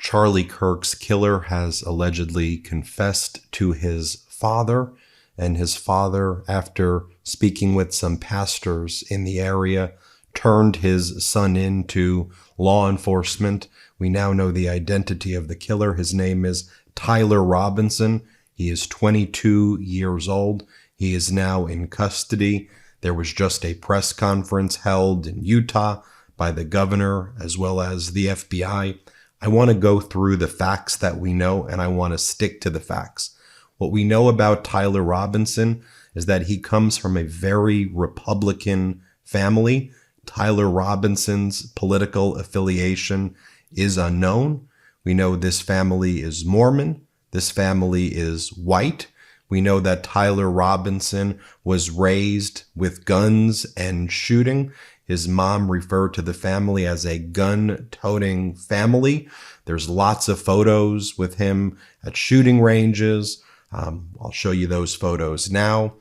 Charlie Kirk's killer has allegedly confessed to his father, and his father, after speaking with some pastors in the area, turned his son in to law enforcement. We now know the identity of the killer. His name is Tyler Robinson. He is 22 years old. He is now in custody. There was just a press conference held in Utah by the governor as well as the FBI. I want to go through the facts that we know, and I want to stick to the facts. What we know about Tyler Robinson is that he comes from a very Republican family. Tyler Robinson's political affiliation is unknown. We know this family is Mormon. This family is white. We know that Tyler Robinson was raised with guns and shooting. His mom referred to the family as a gun-toting family. There's lots of photos with him at shooting ranges. I'll show you those photos now.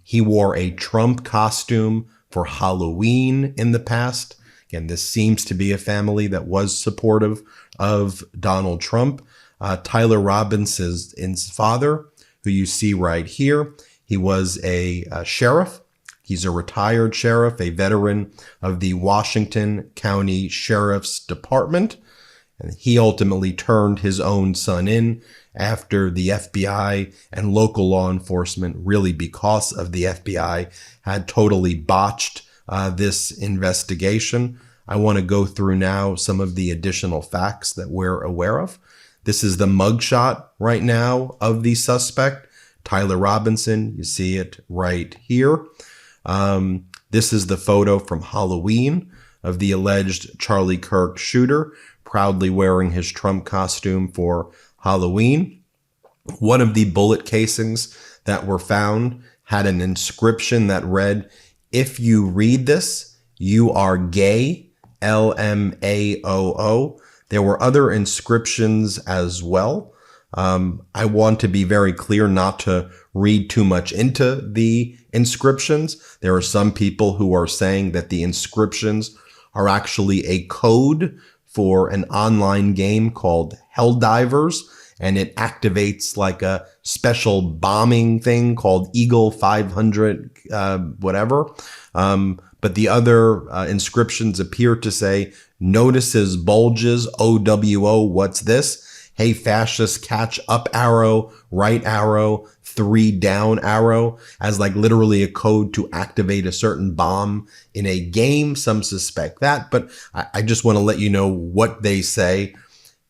He wore a Trump costume for Halloween in the past. Again, this seems to be a family that was supportive of Donald Trump. Tyler Robinson's father, who you see right here, he was a sheriff. He's a retired sheriff, a veteran of the Washington County Sheriff's Department. And he ultimately turned his own son in after the FBI and local law enforcement, really because of the FBI, had totally botched this investigation. I want to go through now some of the additional facts that we're aware of. This is the mugshot right now of the suspect, Tyler Robinson. You see it right here. This is the photo from Halloween of the alleged Charlie Kirk shooter, proudly wearing his Trump costume for Halloween. One of the bullet casings that were found had an inscription that read, "If you read this, you are gay, LMAOO." There were other inscriptions as well. I want to be very clear not to read too much into the inscriptions. There are some people who are saying that the inscriptions are actually a code for an online game called Helldivers, and it activates like a special bombing thing called Eagle 500, whatever. But the other inscriptions appear to say, "Notices bulges, OWO, what's this? Hey, fascists, catch up arrow, right arrow, 3 down arrow," as like literally a code to activate a certain bomb in a game. Some suspect that, but I just want to let you know what they say.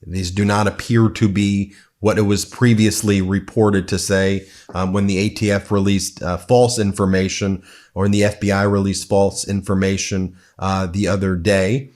These do not appear to be what it was previously reported to say when the ATF released false information, or when the FBI released false information the other day.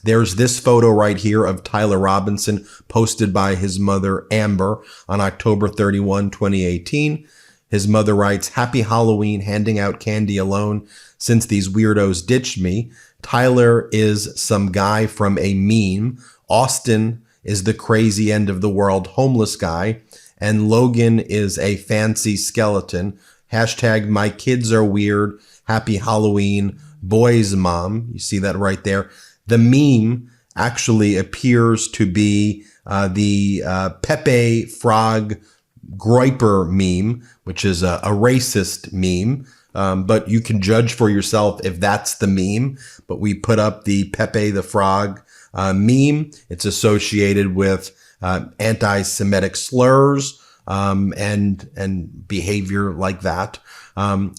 There's this photo right here of Tyler Robinson posted by his mother, Amber, on October 31, 2018. His mother writes, "Happy Halloween, handing out candy alone since these weirdos ditched me. Tyler is some guy from a meme. Austin is the crazy end of the world homeless guy. And Logan is a fancy skeleton. Hashtag my kids are weird. Happy Halloween, boys mom." You see that right there. The meme actually appears to be the Pepe Frog Groiper meme, which is a racist meme. But you can judge for yourself if that's the meme. But we put up the Pepe the Frog meme. It's associated with anti-Semitic slurs and behavior like that.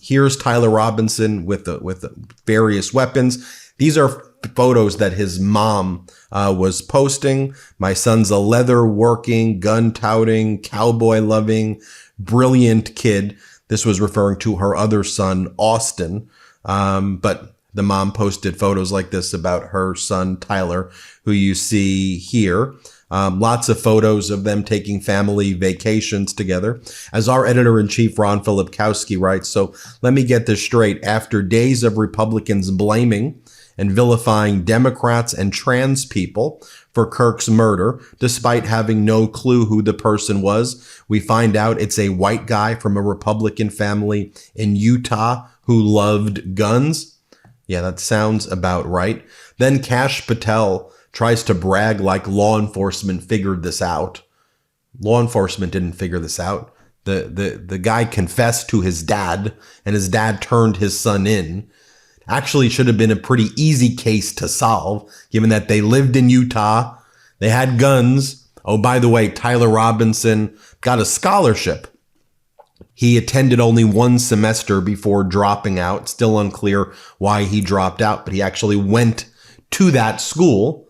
Here's Tyler Robinson with the various weapons. These are photos that his mom was posting. "My son's a leather-working, gun-touting, cowboy-loving, brilliant kid." This was referring to her other son, Austin. But the mom posted photos like this about her son, Tyler, who you see here. Lots of photos of them taking family vacations together. As our editor-in-chief, Ron Filipkowski, writes, so let me get this straight. After days of Republicans blaming and vilifying Democrats and trans people for Kirk's murder, despite having no clue who the person was, we find out it's a white guy from a Republican family in Utah who loved guns. Yeah, that sounds about right. Then Kash Patel tries to brag like law enforcement figured this out. Law enforcement didn't figure this out. The guy confessed to his dad, and his dad turned his son in. Actually should have been a pretty easy case to solve, given that they lived in Utah. They had guns. Oh, by the way, Tyler Robinson got a scholarship. He attended only one semester before dropping out. Still unclear why he dropped out, but he actually went to that school.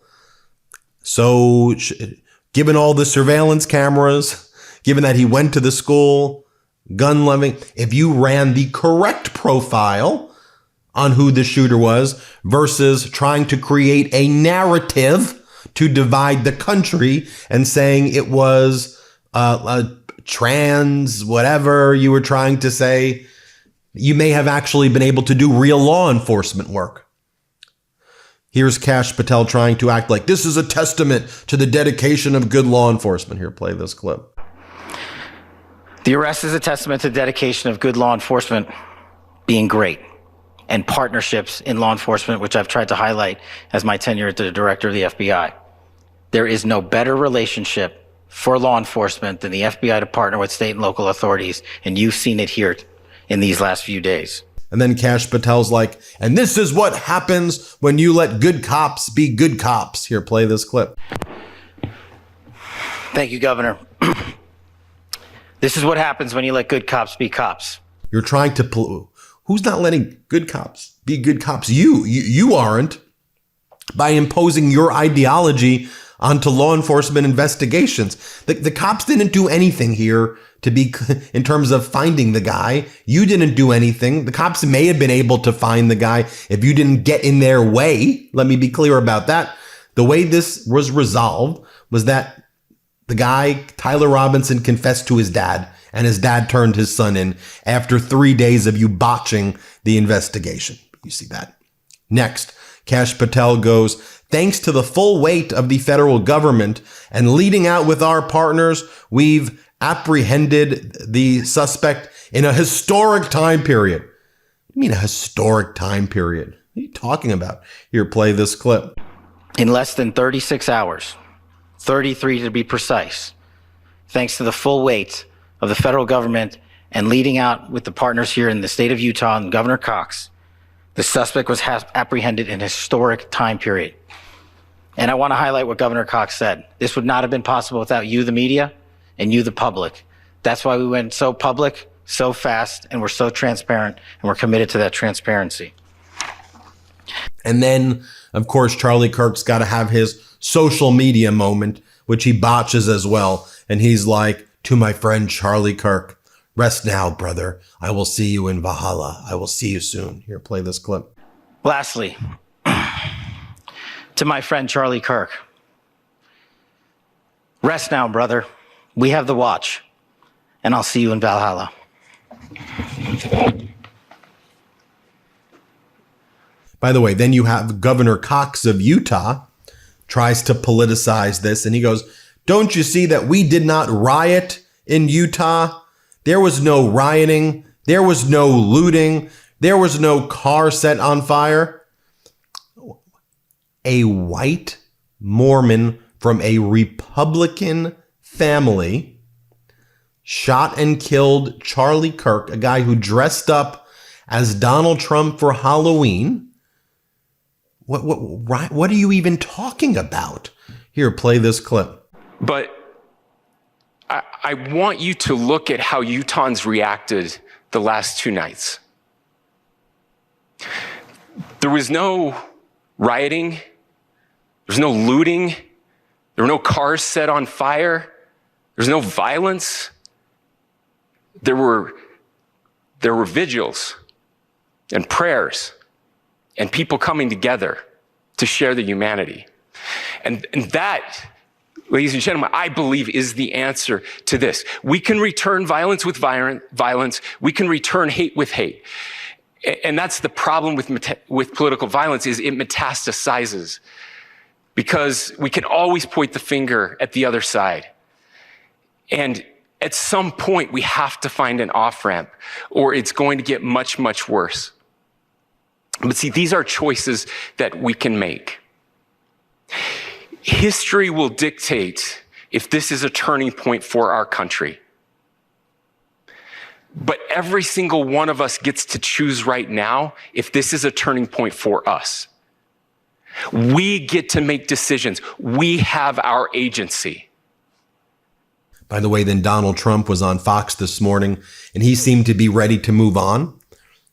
So given all the surveillance cameras, given that he went to the school, gun loving, if you ran the correct profile on who the shooter was versus trying to create a narrative to divide the country and saying it was a trans, whatever you were trying to say, you may have actually been able to do real law enforcement work. Here's Kash Patel trying to act like this is a testament to the dedication of good law enforcement. Here, play this clip. The arrest is a testament to the dedication of good law enforcement being great, and partnerships in law enforcement, which I've tried to highlight as my tenure as the director of the FBI. There is no better relationship for law enforcement than the FBI to partner with state and local authorities, and you've seen it here in these last few days. And then Kash Patel's like, and this is what happens when you let good cops be good cops. Here, play this clip. Thank you, Governor. This is what happens when you let good cops be cops. You're trying to who's not letting good cops be good cops? You aren't, by imposing your ideology onto law enforcement investigations. The cops didn't do anything here to be in terms of finding the guy. You didn't do anything. The cops may have been able to find the guy if you didn't get in their way. Let me be clear about that. The way this was resolved was that the guy, Tyler Robinson, confessed to his dad, and his dad turned his son in after 3 days of you botching the investigation. You see that. Next, Kash Patel goes, thanks to the full weight of the federal government and leading out with our partners, we've apprehended the suspect in a historic time period. What do you mean a historic time period? What are you talking about? Here, play this clip. In less than 36 hours, 33 to be precise, thanks to the full weight of the federal government and leading out with the partners here in the state of Utah and Governor Cox, the suspect was apprehended in a historic time period. And I want to highlight what Governor Cox said. This would not have been possible without you, the media, and you, the public. That's why we went so public, so fast, and we're so transparent, and we're committed to that transparency. And then, of course, Charlie Kirk's got to have his social media moment, which he botches as well. And he's like, to my friend Charlie Kirk, rest now, brother. I will see you in Valhalla. I will see you soon. Here, play this clip. Lastly, to my friend Charlie Kirk, rest now, brother. We have the watch, and I'll see you in Valhalla. By the way, then you have Governor Cox of Utah tries to politicize this, and he goes, don't you see that we did not riot in Utah? There was no rioting. There was no looting. There was no car set on fire. A white Mormon from a Republican family shot and killed Charlie Kirk, a guy who dressed up as Donald Trump for Halloween. What are you even talking about? Here, play this clip. But I want you to look at how Utahns reacted the last 2 nights. There was no rioting. There was no looting. There were no cars set on fire. There was no violence. There were vigils and prayers and people coming together to share the humanity. And that, ladies and gentlemen, I believe is the answer to this. We can return violence with violence. We can return hate with hate. And that's the problem with political violence, is it metastasizes, because we can always point the finger at the other side. And at some point, we have to find an off-ramp, or it's going to get much, much worse. But see, these are choices that we can make. History will dictate if this is a turning point for our country. But every single one of us gets to choose right now if this is a turning point for us. We get to make decisions. We have our agency. By the way, then Donald Trump was on Fox this morning, and he seemed to be ready to move on.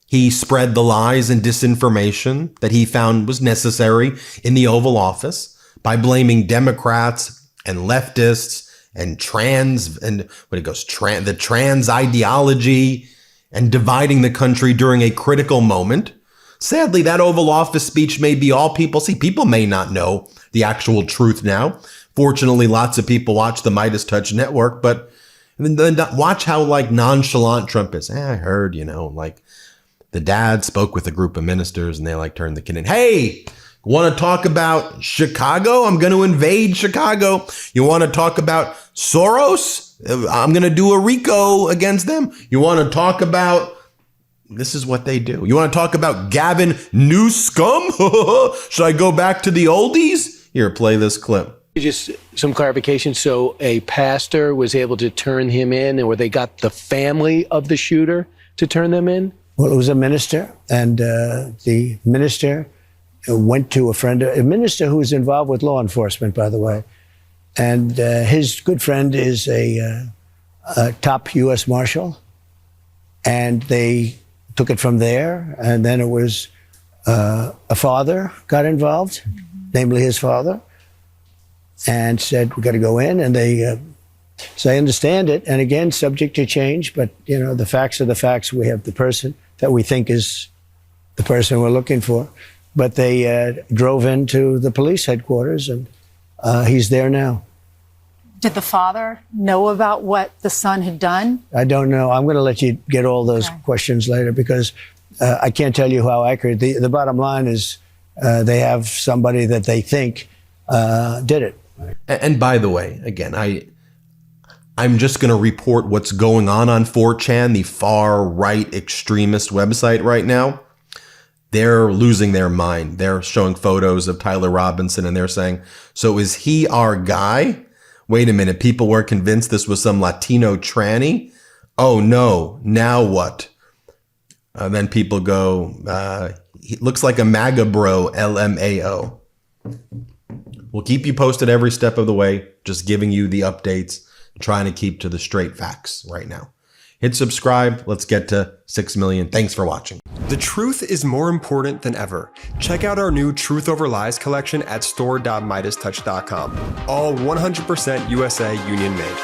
He spread the lies and disinformation that he found was necessary in the Oval Office by blaming Democrats and leftists and the trans ideology and dividing the country during a critical moment. Sadly, that Oval Office speech may be all people see. People may not know the actual truth now. Fortunately, lots of people watch the MeidasTouch network, but then watch how nonchalant Trump is. I heard, the dad spoke with a group of ministers and they turned the kid in. Hey, want to talk about Chicago? I'm going to invade Chicago. You want to talk about Soros? I'm going to do a RICO against them. You want to talk about... This is what they do. You want to talk about Gavin Newscum? Should I go back to the oldies? Here, play this clip. Just some clarification. So a pastor was able to turn him in, or they got the family of the shooter to turn them in? Well, it was a minister, and the minister went to a minister who was involved with law enforcement, by the way. And his good friend is a top U.S. Marshal. And they took it from there. And then it was a father got involved, namely his father, and said, we got to go in. And they, so I understand it. And again, subject to change. But, the facts are the facts. We have the person that we think is the person we're looking for. But they drove into the police headquarters, and he's there now. Did the father know about what the son had done? I don't know. I'm going to let you get all those questions later, because I can't tell you how accurate. The bottom line is they have somebody that they think did it. And by the way, again, I'm just going to report what's going on 4chan, the far right extremist website right now. They're losing their mind. They're showing photos of Tyler Robinson and they're saying, so is he our guy? Wait a minute. People were convinced this was some Latino tranny. Oh no. Now what? Then people go, he looks like a MAGA bro, LMAO. We'll keep you posted every step of the way, just giving you the updates, trying to keep to the straight facts right now. Hit subscribe. Let's get to 6 million. Thanks for watching. The truth is more important than ever. Check out our new Truth Over Lies collection at store.meidastouch.com. All 100% USA union made.